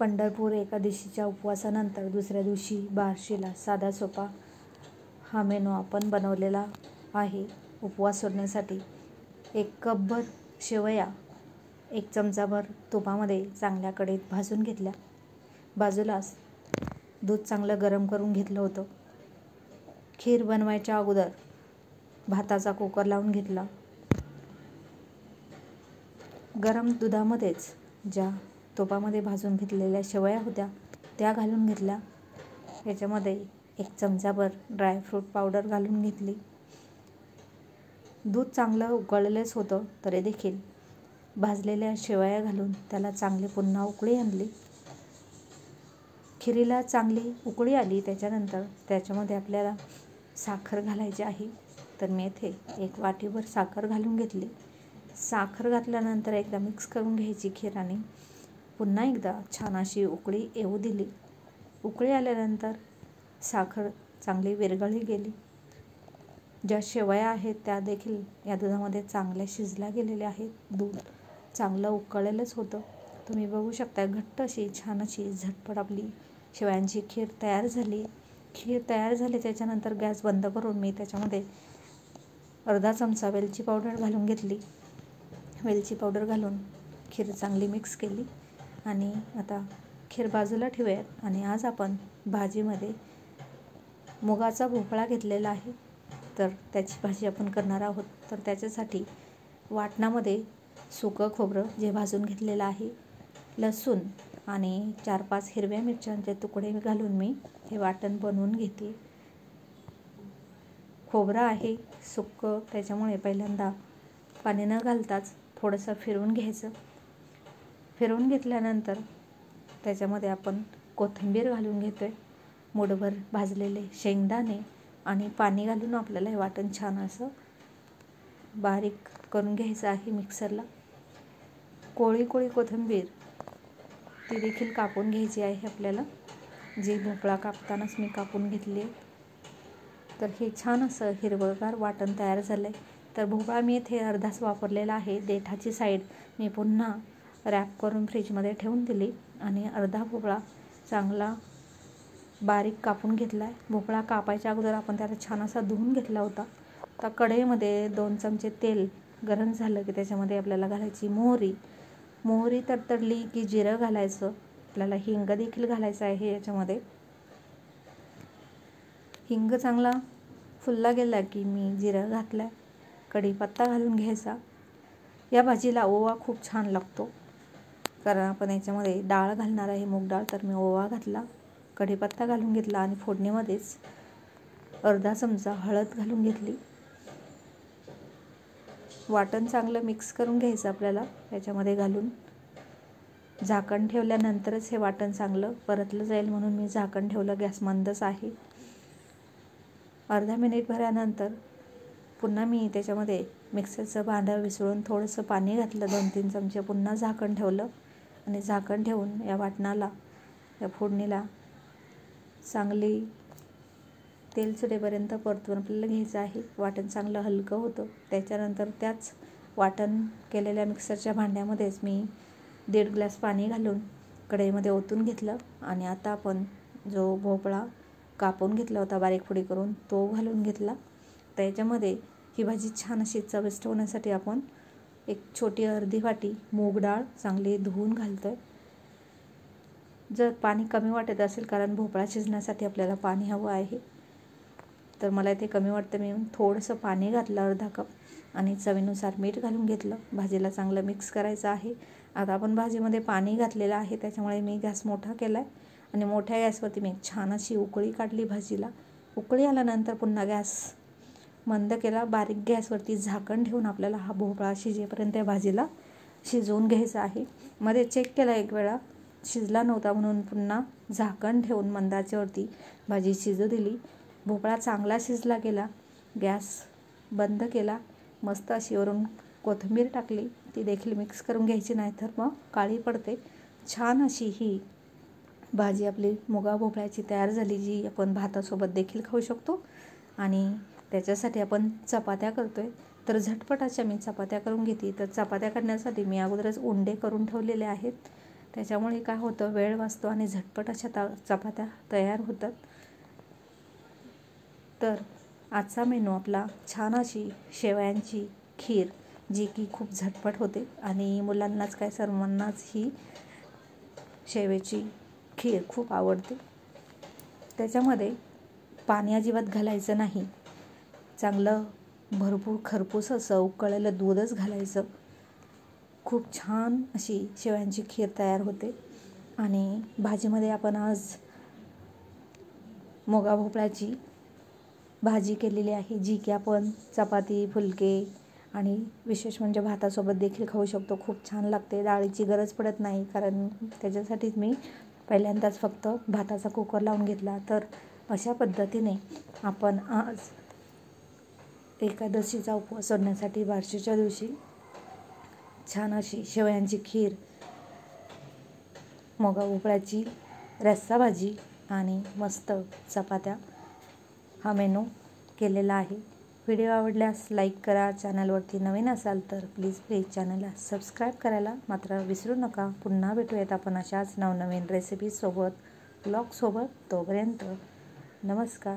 पंढरपूर एकादशीच्या उपवासानंतर दुसऱ्या दिवशी बार्शीला साधा सोपा हा मेनू आपण बनवलेला आहे. उपवास सोडण्यासाठी 1 कपभर शेवया 1 चमचाभर तुपामध्ये चांगल्या कढईत भाजून घेतल्या. बाजूलाच दूध चांगलं गरम करून घेतलं होतं. खीर बनवायच्या अगोदर भाताचा कुकर लावून घेतला. गरम दुधामध्येच ज्या तुपामध्ये भाजून घेतलेल्या शेवया होत्या त्या घालून घेतल्या. याच्यामध्ये 1 चमचाभर ड्रायफ्रूट पावडर घालून घेतली. दूध चांगलं उकळलेच होतं तरी देखील भाजलेल्या शेवया घालून त्याला चांगली पुन्हा उकळी आणली. खिरीला चांगली उकळी आली त्याच्यानंतर त्याच्यामध्ये आपल्याला साखर घालायची आहे. तर मी येथे 1 वाटीभर साखर घालून घेतली. साखर घातल्यानंतर एकदा मिक्स करून घ्यायची खीर आणि पुन्हा एकदा छान अशी उकळी येऊ दिली. उकळी आल्यानंतर साखर चांगली विरघळली गेली. ज्या शेवया आहेत त्या देखील या दुधामध्ये चांगल्या शिजल्या गेलेल्या आहेत. दूध चांगलं उकळलेलंच होतं. तुम्ही बघू शकता घट्ट अशी छान अशी झटपट आपली शेवयांची खीर तयार झाली. खीर तयार झाली त्याच्यानंतर गॅस बंद करून मी त्याच्यामध्ये अर्धा चमचा वेलची पावडर घालून घेतली. वेलची पावडर घालून खीर चांगली मिक्स केली आणि आता खीर बाजूला ठेवूयात. आणि आज आपण भाजीमध्ये मुगाचा भोपळा घेतलेला आहे तर त्याची भाजी आपण करणार आहोत. तर त्याच्यासाठी वाटणामध्ये सुकं खोबरं जे भाजून घेतलेलं आहे, लसूण आणि 4-5 हिरव्या मिरच्यांचे तुकडे घालून मी हे वाटण बनवून घेते. खोबरं आहे सुकं त्याच्यामुळे पहिल्यांदा पाणी न घालताच थोडंसं फिरवून घ्यायचं. फिरवून घेतल्यानंतर त्याच्यामध्ये आपण कोथिंबीर घालून घेतो आहे. मूठभर भाजलेले शेंगदाणे आणि पाणी घालून आपल्याला हे वाटण छान असं बारीक करून घ्यायचं आहे मिक्सरला. कोळी कोथिंबीर ती देखील कापून घ्यायची आहे आपल्याला. जी भोपळा कापतानाच मी कापून घेतली आहे. तर हे छान असं हिरवंगार वाटण तयार झालं आहे. तर भोपळा मी इथे अर्धाच वापरलेला आहे. देठाची साईड मी पुन्हा रॅप करून फ्रीजमध्ये ठेवून दिली आणि अर्धा भोपळा चांगला बारीक कापून घेतला आहे. भोपळा कापायच्या अगोदर आपण त्याला छान असा धुवून घेतला होता. तर कढईमध्ये 2 चमचे तेल गरम झालं की त्याच्यामध्ये आपल्याला घालायची मोहरी तडतडली की जिरं घालायचं. आपल्याला हिंग देखील घालायचं आहे याच्यामध्ये. हिंग चांगला फुलला गेला की मी जिरं घातलं. कढीपत्ता घालून घ्यायचा. या भाजीला ओवा खूप छान लागतो कारण आपण याच्यामध्ये डाळ घालणार आहे मूग डाळ. तर मी ओवा घातला, कढीपत्ता घालून घेतला आणि फोडणीमध्येच अर्धा चमचा हळद घालून घेतली. वाटण चांगलं मिक्स करून घ्यायचं आपल्याला याच्यामध्ये घालून. झाकण ठेवल्यानंतरच हे वाटण चांगलं परतलं जाईल म्हणून मी झाकण ठेवलं. गॅस मंदच आहे. अर्धा मिनिट भरानंतर पुन्हा मी त्याच्यामध्ये मिक्सरचं भांडं विसळून थोडंसं पाणी घातलं. 2-3 चमचे पुन्हा झाकण ठेवलं आणि झाकण ठेवून या वाटणाला या फोडणीला चांगली तेल सुटेपर्यंत परतून आपल्याला घ्यायचं आहे. वाटण चांगलं हलकं होतं. त्याच्यानंतर त्याच वाटण केलेल्या मिक्सरच्या भांड्यामध्येच मी 1.5 ग्लास पाणी घालून कढईमध्ये ओतून घेतलं आणि आता आपण जो भोपळा कापून घेतला होता बारीक फोडी करून तो घालून घेतला. त्याच्यामध्ये ही भाजी छान अशी चविष्ट होण्यासाठी आपण 1 छोटी अर्धी वाटी मूग डाळ चांगली धुवून घालतोय. जर पाणी कमी वाटत असेल कारण भोपळा शिजण्यासाठी आपल्याला पाणी हवं आहे तर मला इथे कमी वाटतं मी थोडंसं पाणी घातलं अर्धा कप आणि चवीनुसार मीठ घालून घेतलं. भाजीला चांगलं मिक्स करायचं आहे. आता आपण भाजीमध्ये पाणी घातलेलं आहे त्याच्यामुळे मी गॅस मोठा केला आहे आणि मोठ्या गॅसवरती मी छान अशी उकळी काढली भाजीला. उकळी आल्यानंतर पुन्हा गॅस मंद केला. बारीक गॅसवरती झाकण ठेवून आपल्याला हा भोपळा शिजेपर्यंत या भाजीला शिजवून घ्यायचा आहे. मध्ये चेक केला 1 वेळा शिजला नव्हता म्हणून पुन्हा झाकण ठेवून मंद आचेवरती भाजी शिजू दिली. भोपळा चांगला शिजला गेला. गॅस बंद केला. मस्त अशी वरून कोथिंबीर टाकली. ती देखील मिक्स करून घ्यायची नाहीतर मग काळी पडते. छान अशी ही भाजी आपली मुगा भोपळ्याची तयार झाली जी आपण भातासोबत देखील खाऊ शकतो. आणि त्याच्यासाठी आपण चपात्या करतोय तर झटपट अशा मी चपात्या करून घेते. तर चपात्या करण्यासाठी मी अगोदरच उंडे करून ठेवलेले आहेत. त्याच्यामुळे काय होतं, वेळ वाचतो आणि झटपट अशा चपात्या तयार होतात. तर आजचा मेनू आपला छान अशी शेवयांची खीर, जी की खूप झटपट होते आणि मुलांनाच काय सर्वांनाच ही शेवेची खीर खूप आवडते. त्याच्यामध्ये पाणी अजिबात घालायचं नाही, चांगलं भरपूर खरपूस असं उकळलेलं दूधच घालायचं. खूप छान अशी शेवयांची खीर तयार होते. आणि भाजीमध्ये आपण आज मुगा भोपळ्याची भाजी केलेली आहे, जी की आपण चपाती, फुलके आणि विशेष म्हणजे भातासोबत देखील खाऊ शकतो. खूप छान लागते. डाळीची गरज पडत नाही, कारण त्याच्यासाठीच मी पहिल्यांदाच फक्त भाताचा कुकर लावून घेतला. तर अशा पद्धतीने आपण आज एकादशीचा उपवास सोडण्यासाठी बार्शीच्या दिवशी छान अशी शेवयांची खीर, मुगा भोपळ्याची रस्सा भाजी आणि मस्त चपात्या हा मेनू केलेला आहे. व्हिडिओ आवडल्यास लाईक करा. चॅनलवरती नवीन असाल तर प्लीज चॅनलला सबस्क्राईब करायला मात्र विसरू नका. पुन्हा भेटूयात आपण अशाच नवनवीन रेसिपीसोबत, ब्लॉगसोबत. तोपर्यंत नमस्कार.